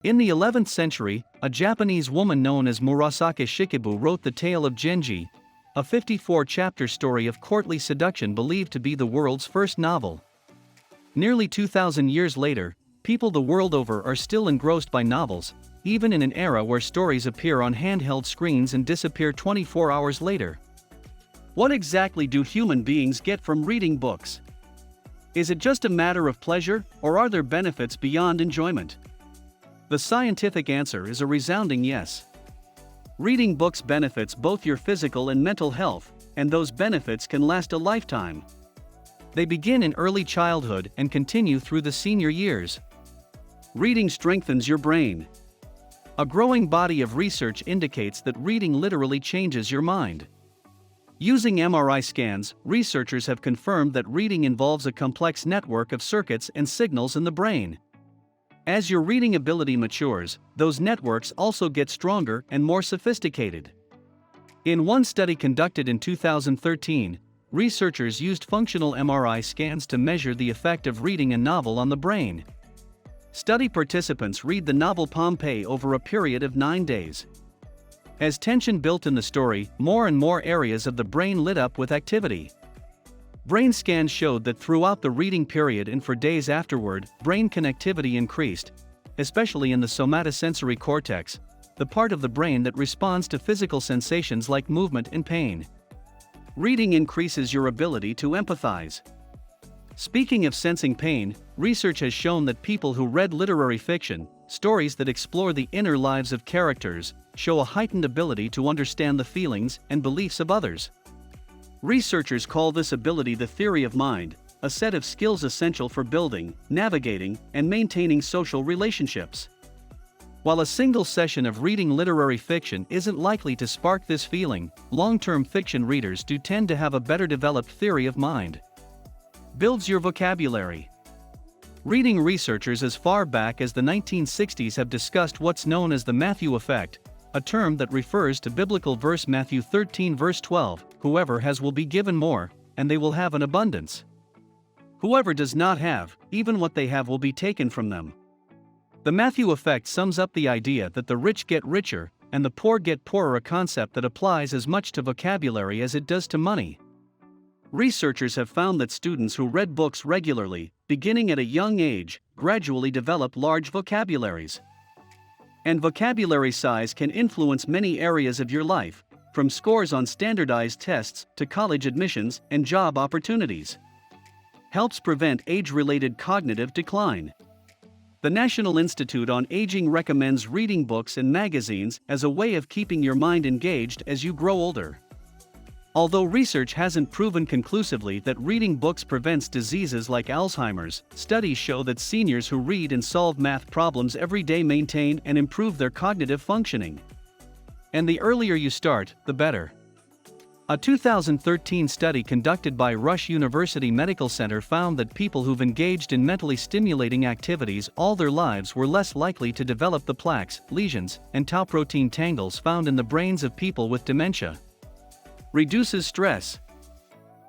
In the 11th century, a Japanese woman known as Murasaki Shikibu wrote the Tale of Genji, a 54-chapter story of courtly seduction believed to be the world's first novel. Nearly 2,000 years later, people the world over are still engrossed by novels, even in an era where stories appear on handheld screens and disappear 24 hours later. What exactly do human beings get from reading books? Is it just a matter of pleasure, or are there benefits beyond enjoyment? The scientific answer is a resounding yes. Reading books benefits both your physical and mental health, and those benefits can last a lifetime. They begin in early childhood and continue through the senior years. Reading strengthens your brain. A growing body of research indicates that reading literally changes your mind. Using MRI scans, researchers have confirmed that reading involves a complex network of circuits and signals in the brain. As your reading ability matures, those networks also get stronger and more sophisticated. In one study conducted in 2013, researchers used functional MRI scans to measure the effect of reading a novel on the brain. Study participants read the novel Pompeii over a period of 9 days. As tension built in the story, more and more areas of the brain lit up with activity. Brain scans showed that throughout the reading period and for days afterward, brain connectivity increased, especially in the somatosensory cortex, the part of the brain that responds to physical sensations like movement and pain. Reading increases your ability to empathize. Speaking of sensing pain, research has shown that people who read literary fiction, stories that explore the inner lives of characters, show a heightened ability to understand the feelings and beliefs of others. Researchers call this ability the theory of mind, a set of skills essential for building, navigating, and maintaining social relationships. While a single session of reading literary fiction isn't likely to spark this feeling, long-term fiction readers do tend to have a better developed theory of mind. Builds your vocabulary. Reading researchers as far back as the 1960s have discussed what's known as the Matthew effect, a term that refers to biblical verse Matthew 13 verse 12, "Whoever has will be given more, and they will have an abundance. Whoever does not have, even what they have will be taken from them." The Matthew effect sums up the idea that the rich get richer, and the poor get poorer, a concept that applies as much to vocabulary as it does to money. Researchers have found that students who read books regularly, beginning at a young age, gradually develop large vocabularies. And vocabulary size can influence many areas of your life, from scores on standardized tests to college admissions and job opportunities. Helps prevent age-related cognitive decline. The National Institute on Aging recommends reading books and magazines as a way of keeping your mind engaged as you grow older. Although research hasn't proven conclusively that reading books prevents diseases like Alzheimer's, studies show that seniors who read and solve math problems every day maintain and improve their cognitive functioning. And the earlier you start, the better. A 2013 study conducted by Rush University Medical Center found that people who've engaged in mentally stimulating activities all their lives were less likely to develop the plaques, lesions, and tau protein tangles found in the brains of people with dementia. Reduces stress.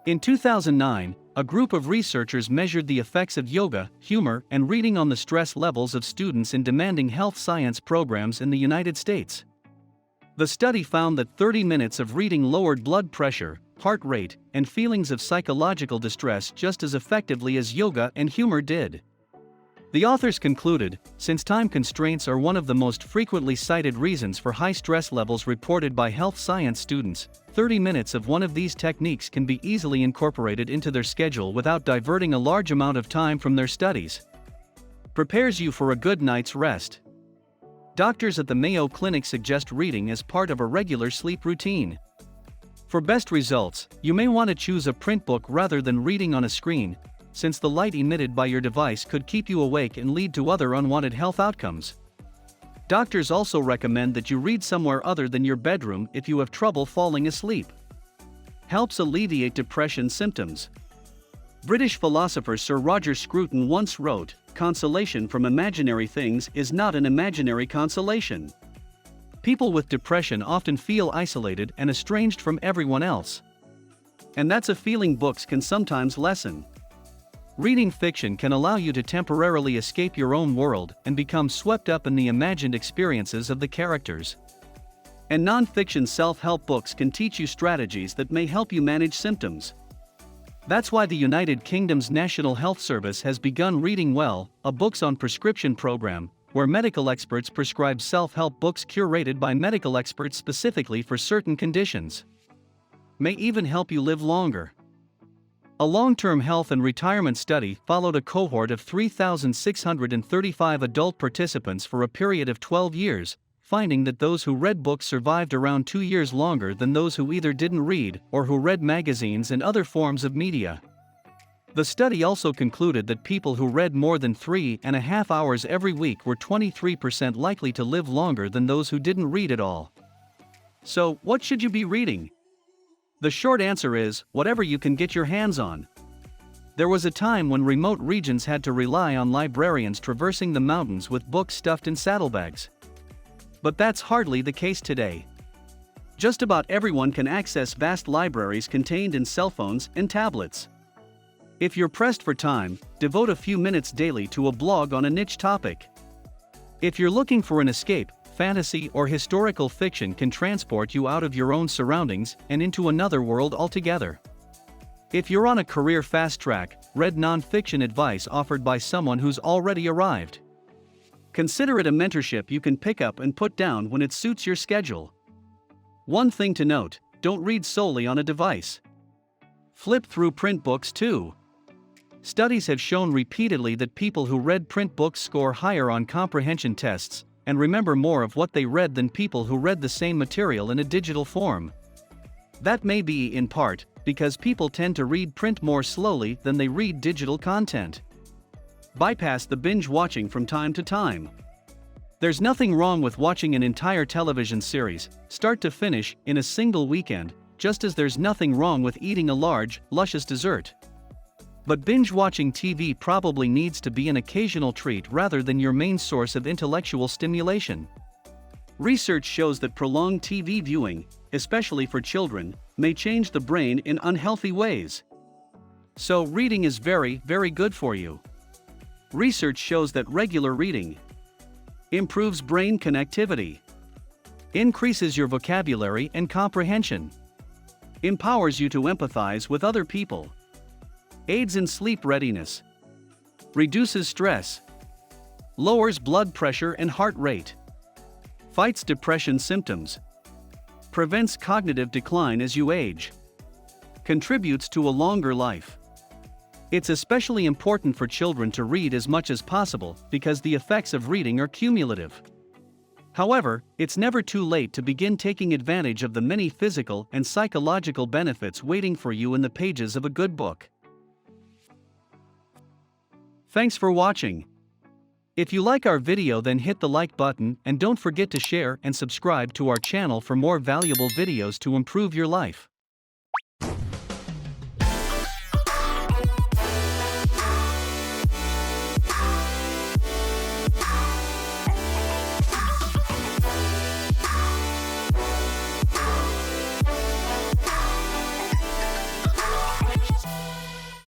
In 2009, a group of researchers measured the effects of yoga, humor, and reading on the stress levels of students in demanding health science programs in the United States. The study found that 30 minutes of reading lowered blood pressure, heart rate, and feelings of psychological distress just as effectively as yoga and humor did. The authors concluded, since time constraints are one of the most frequently cited reasons for high stress levels reported by health science students, 30 minutes of one of these techniques can be easily incorporated into their schedule without diverting a large amount of time from their studies. Prepares you for a good night's rest. Doctors at the Mayo Clinic suggest reading as part of a regular sleep routine. For best results, you may want to choose a print book rather than reading on a screen, since the light emitted by your device could keep you awake and lead to other unwanted health outcomes. Doctors also recommend that you read somewhere other than your bedroom if you have trouble falling asleep. Helps alleviate depression symptoms. British philosopher Sir Roger Scruton once wrote, "Consolation from imaginary things is not an imaginary consolation." People with depression often feel isolated and estranged from everyone else. And that's a feeling books can sometimes lessen. Reading fiction can allow you to temporarily escape your own world and become swept up in the imagined experiences of the characters. And non-fiction self-help books can teach you strategies that may help you manage symptoms. That's why the United Kingdom's National Health Service has begun Reading Well, a books on prescription program, where medical experts prescribe self-help books curated by medical experts specifically for certain conditions. May even help you live longer. A long-term health and retirement study followed a cohort of 3,635 adult participants for a period of 12 years, finding that those who read books survived around 2 years longer than those who either didn't read or who read magazines and other forms of media. The study also concluded that people who read more than 3.5 hours every week were 23% likely to live longer than those who didn't read at all. So, what should you be reading? The short answer is, whatever you can get your hands on. There was a time when remote regions had to rely on librarians traversing the mountains with books stuffed in saddlebags. But that's hardly the case today. Just about everyone can access vast libraries contained in cell phones and tablets. If you're pressed for time, devote a few minutes daily to a blog on a niche topic. If you're looking for an escape, fantasy or historical fiction can transport you out of your own surroundings and into another world altogether. If you're on a career fast track, read non-fiction advice offered by someone who's already arrived. Consider it a mentorship you can pick up and put down when it suits your schedule. One thing to note, don't read solely on a device. Flip through print books too. Studies have shown repeatedly that people who read print books score higher on comprehension tests and remember more of what they read than people who read the same material in a digital form. That may be, in part, because people tend to read print more slowly than they read digital content. Bypass the binge-watching from time to time. There's nothing wrong with watching an entire television series, start to finish, in a single weekend, just as there's nothing wrong with eating a large, luscious dessert. But binge-watching TV probably needs to be an occasional treat rather than your main source of intellectual stimulation. Research shows that prolonged TV viewing, especially for children, may change the brain in unhealthy ways. So reading is very, very good for you. Research shows that regular reading improves brain connectivity, increases your vocabulary and comprehension, empowers you to empathize with other people, aids in sleep readiness, reduces stress, lowers blood pressure and heart rate, fights depression symptoms, prevents cognitive decline as you age, contributes to a longer life. It's especially important for children to read as much as possible because the effects of reading are cumulative. However, it's never too late to begin taking advantage of the many physical and psychological benefits waiting for you in the pages of a good book. Thanks for watching. If you like our video, then hit the like button and don't forget to share and subscribe to our channel for more valuable videos to improve your life.